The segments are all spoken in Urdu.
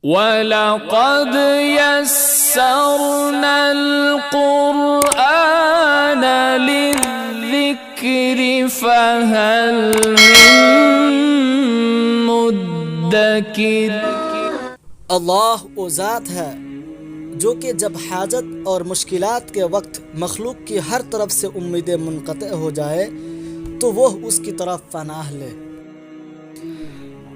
وَلَقَدْ يَسَّرْنَا الْقُرْآنَ لِلذِّكْرِ فَهَلْ مِن مُدَّكِرٍ۔ اللہ وہ ذات ہے جو کہ جب حاجت اور مشکلات کے وقت مخلوق کی ہر طرف سے امیدیں منقطع ہو جائے تو وہ اس کی طرف پناہ لے۔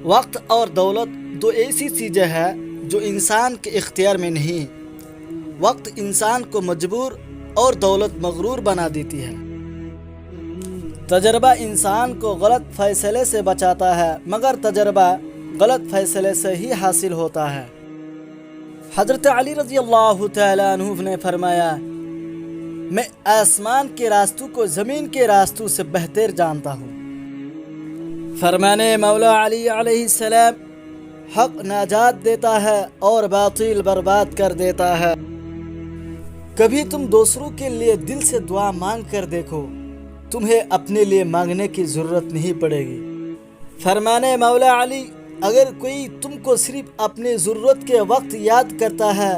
وقت اور دولت دو ایسی چیزیں ہیں جو انسان کے اختیار میں نہیں۔ وقت انسان کو مجبور اور دولت مغرور بنا دیتی ہے۔ تجربہ انسان کو غلط فیصلے سے بچاتا ہے، مگر تجربہ غلط فیصلے سے ہی حاصل ہوتا ہے۔ حضرت علی رضی اللہ تعالیٰ عنہ نے فرمایا، میں آسمان کے راستوں کو زمین کے راستوں سے بہتر جانتا ہوں۔ فرمانے مولا علی علیہ السلام، حق نجات دیتا ہے اور باطل برباد کر دیتا ہے۔ کبھی تم دوسروں کے لیے دل سے دعا مانگ کر دیکھو، تمہیں اپنے لیے مانگنے کی ضرورت نہیں پڑے گی۔ فرمانے مولا علی، اگر کوئی تم کو صرف اپنی ضرورت کے وقت یاد کرتا ہے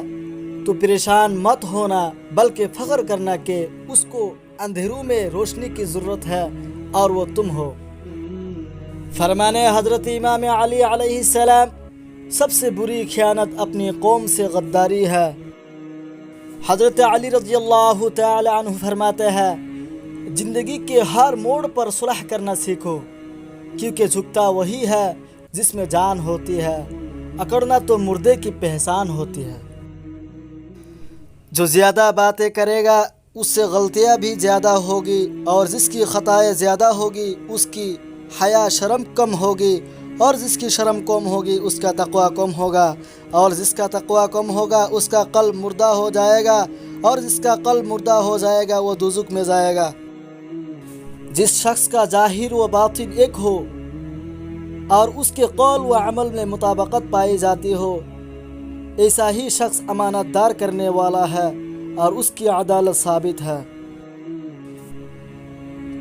تو پریشان مت ہونا، بلکہ فخر کرنا کہ اس کو اندھیروں میں روشنی کی ضرورت ہے اور وہ تم ہو۔ فرمانے حضرت امام علی علیہ السلام، سب سے بری خیانت اپنی قوم سے غداری ہے۔ حضرت علی رضی اللہ تعالی عنہ فرماتے ہیں، زندگی کے ہر موڑ پر صلح کرنا سیکھو، کیونکہ جھکتا وہی ہے جس میں جان ہوتی ہے، اکڑنا تو مردے کی پہچان ہوتی ہے۔ جو زیادہ باتیں کرے گا اس سے غلطیاں بھی زیادہ ہوگی، اور جس کی خطائیں زیادہ ہوگی اس کی حیا شرم کم ہوگی، اور جس کی شرم کم ہوگی اس کا تقوی کم ہوگا، اور جس کا تقوی کم ہوگا اس کا قلب مردہ ہو جائے گا، اور جس کا قلب مردہ ہو جائے گا وہ دوزخ میں جائے گا۔ جس شخص کا ظاہر و باطن ایک ہو اور اس کے قول و عمل میں مطابقت پائی جاتی ہو، ایسا ہی شخص امانت دار کرنے والا ہے اور اس کی عدالت ثابت ہے۔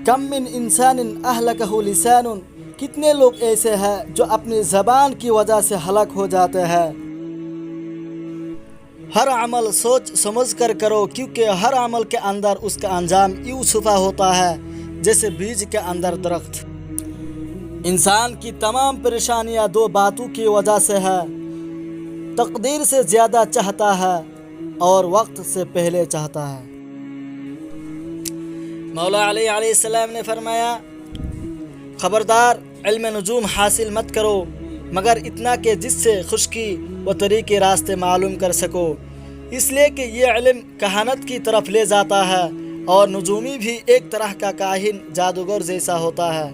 کم من انسان اہلکہ لسان، کتنے لوگ ایسے ہیں جو اپنی زبان کی وجہ سے ہلاک ہو جاتے ہیں۔ ہر عمل سوچ سمجھ کر کرو، کیونکہ ہر عمل کے اندر اس کا انجام یوں چھپا ہوتا ہے جیسے بیج کے اندر درخت۔ انسان کی تمام پریشانیاں دو باتوں کی وجہ سے ہے، تقدیر سے زیادہ چاہتا ہے اور وقت سے پہلے چاہتا ہے۔ مولا علی علیہ السلام نے فرمایا، خبردار علم نجوم حاصل مت کرو مگر اتنا کہ جس سے خشکی و تری کے راستے معلوم کر سکو، اس لیے کہ یہ علم کہانت کی طرف لے جاتا ہے، اور نجومی بھی ایک طرح کا کاہن جادوگر جیسا ہوتا ہے،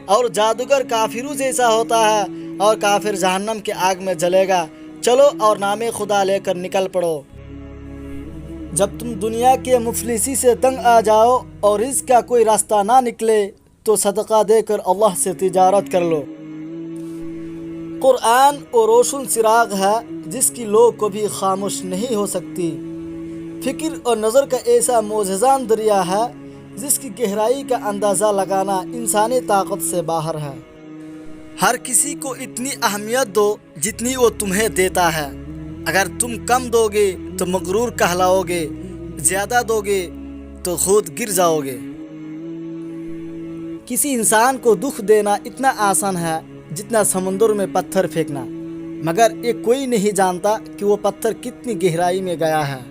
اور جادوگر کافروں جیسا ہوتا ہے، اور کافر جہنم کے آگ میں جلے گا۔ چلو اور نام خدا لے کر نکل پڑو۔ جب تم دنیا کے مفلسی سے تنگ آ جاؤ اور رزق کا کوئی راستہ نہ نکلے تو صدقہ دے کر اللہ سے تجارت کر لو۔ قرآن وہ روشن چراغ ہے جس کی لو کبھی خاموش نہیں ہو سکتی، فکر اور نظر کا ایسا معجزان دریا ہے جس کی گہرائی کا اندازہ لگانا انسانی طاقت سے باہر ہے۔ ہر کسی کو اتنی اہمیت دو جتنی وہ تمہیں دیتا ہے۔ اگر تم کم دو گے تو مغرور کہلاؤ گے، زیادہ دو گے تو خود گر جاؤ گے۔ کسی انسان کو دکھ دینا اتنا آسان ہے جتنا سمندر میں پتھر پھینکنا، مگر یہ کوئی نہیں جانتا کہ وہ پتھر کتنی گہرائی میں گیا ہے۔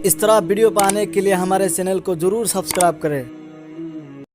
اس طرح ویڈیو پانے کے لیے ہمارے چینل کو ضرور سبسکرائب کریں۔